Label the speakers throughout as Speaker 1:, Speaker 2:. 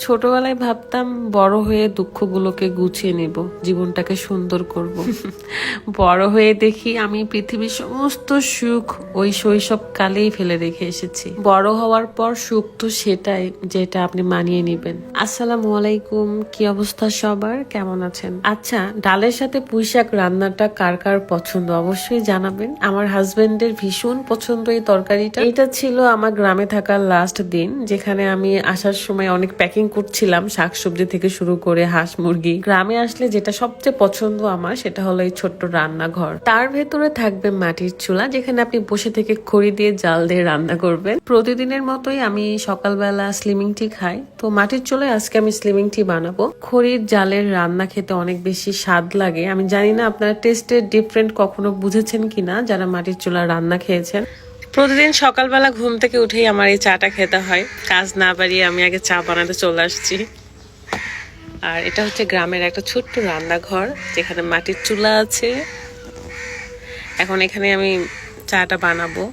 Speaker 1: ছোটবেলায় ভাবতাম বড় হয়ে দুঃখগুলোকে গুছিয়ে নেব, জীবনটাকে সুন্দর করব। বড় হয়ে দেখি আমি পৃথিবীর সমস্ত সুখ ওই শৈশব কালেই ফেলে রেখে এসেছি। বড় হওয়ার পর সুখ তো সেটাই যেটা আপনি মানিয়ে নেবেন। আসসালামু আলাইকুম, কি অবস্থা সবার, কেমন আছেন? আচ্ছা, ডালের সাথে পুঁই শাক রান্নাটা কার কার পছন্দ অবশ্যই জানাবেন। আমার হাজবেন্ডের ভীষণ পছন্দ এই তরকারিটা। এটা ছিল আমার গ্রামে থাকার লাস্ট দিন, যেখানে আমি আসার সময় অনেক প্যাকিং করছিলাম, শাকসবজি থেকে শুরু করে হাঁস মুরগি। গ্রামে আসলে যেটা সবচেয়ে পছন্দ আমার সেটা হলো এই ছোট্ট রান্নাঘর। তার ভেতরে থাকবে মাটির চুলা, যেখানে আপনি বসে থেকে খড়ি দিয়ে জাল দিয়ে রান্না করবেন। প্রতিদিনের মতোই আমি সকালবেলা স্লিমিং টি খাই, তো মাটির চুলায় আজকে আমি স্লিমিং টি বানাবো। খড়ির জালের রান্না খেতে অনেক বেশি স্বাদ লাগে। আমি জানি না আপনারা টেস্টের ডিফারেন্ট কখনো বুঝেছেন কিনা যারা মাটির চুলা রান্না খেয়েছেন। প্রতিদিন সকালবেলা ঘুম থেকে উঠেই আমার এই চাটা খেতে হয়। কাজ না বাড়িয়ে আমি আগে চা বানাতে চলে আসছি। আর এটা হচ্ছে গ্রামের একটা ছোট্ট রান্নাঘর, যেখানে মাটির চুলা আছে। এখন এখানে আমি চাটা বানাবো।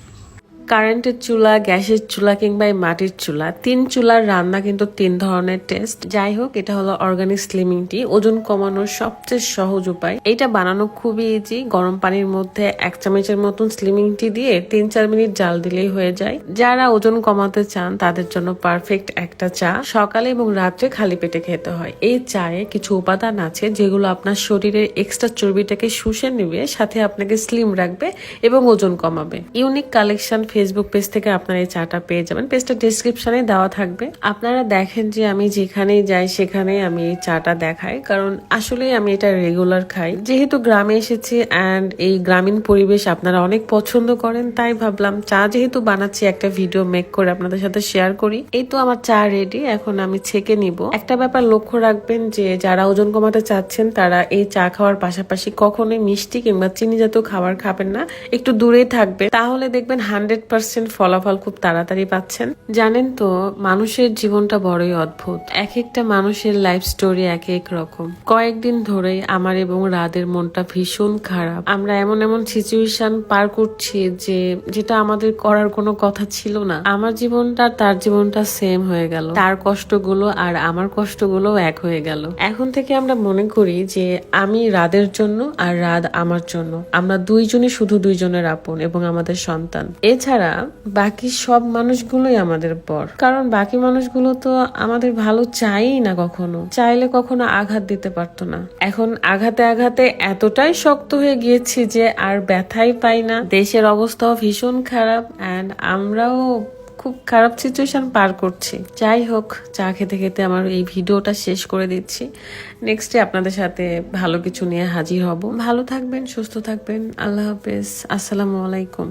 Speaker 1: কারেন্টের চুলা, গ্যাসের চুলা কিংবা এই মাটির চুলা, 3 চুলার রান্না কিন্তু 3 ধরনের টেস্ট। যাই হোক, এটা হলো অর্গানিক স্লিমিং টি, ওজন কমানোর সবচেয়ে সহজ উপায়। এটা বানানো খুবই ইজি। গরম পানির মধ্যে 1 চামচের মতন স্লিমিং টি দিয়ে 3-4 মিনিট জাল দিলেই হয়ে যায়। যারা ওজন কমাতে চান তাদের জন্য পারফেক্ট একটা চা। সকালে এবং রাত্রে খালি পেটে খেতে হয়। এই চায়ে কিছু উপাদান আছে যেগুলো আপনার শরীরের এক্সট্রা চর্বিটাকে শুষে নেবে, সাথে আপনাকে স্লিম রাখবে এবং ওজন কমাবে। ইউনিক কালেকশন ফেসবুক পেজ থেকে আপনারা এই চাটা পেয়ে যাবেন। পেজটা ডেসক্রিপশনে দেওয়া থাকবে। আপনারা দেখেন যে আমি যেখানেই যাই সেখানে আমি এই চাটা দেখাই, কারণ আসলে আমি এটা রেগুলার খাই। যেহেতু গ্রামে এসেছি অ্যান্ড এই গ্রামীণ পরিবেশ আপনারা অনেক পছন্দ করেন, তাই ভাবলাম চা যেহেতু বানাচ্ছি একটা ভিডিও মেক করে আপনাদের সাথে শেয়ার করি। এই তো আমার চা রেডি, এখন আমি ছেঁকে নিব। একটা ব্যাপার লক্ষ্য রাখবেন যে যারা ওজন কমাতে চাচ্ছেন তারা এই চা খাওয়ার পাশাপাশি কখনোই মিষ্টি কিংবা চিনি জাতীয় খাবার খাবেন না, একটু দূরেই থাকবেন। তাহলে দেখবেন 100% ফলাফল খুব তাড়াতাড়ি পাচ্ছেন। জানেন তো, মানুষের জীবনটা বড়ই অদ্ভুত। এক একটা মানুষের লাইফ স্টোরি এক এক রকম। কয়েকদিন ধরেই আমার এবং রাদের মনটা ভীষণ খারাপ। আমরা এমন এমন সিচুয়েশন পার করছি যেটা আমাদের করার কোনো কথা ছিল না। আমার জীবনটা তার জীবনটা সেম হয়ে গেল, তার কষ্টগুলো আর আমার কষ্টগুলো এক হয়ে গেল। এখন থেকে আমরা মনে করি যে আমি রাদের জন্য আর রাদ আমার জন্য, আমরা দুইজনই শুধু দুইজনের আপন এবং আমাদের সন্তান। এছাড়া বাকি সব মানুষগুলোই আমাদের পর, কারণ বাকি মানুষগুলো তো আমাদের ভালো চাইই না, কখনো চাইলে কখনো আঘাত দিতে পারতো না। এখন আঘাতে আঘাতে এতটাই শক্ত হয়ে গিয়েছি যে আর ব্যথাই পাই না। দেশের অবস্থাও ভীষণ খারাপ অ্যান্ড আমরাও খুব খারাপ সিচুয়েশন পার করছি। যাই হোক, চা খেতে খেতে আমার এই ভিডিওটা শেষ করে দিচ্ছি। নেক্সটে আপনাদের সাথে ভালো কিছু নিয়ে হাজির হব। ভালো থাকবেন, সুস্থ থাকবেন। আল্লাহ হাফেজ, আসসালামু আলাইকুম।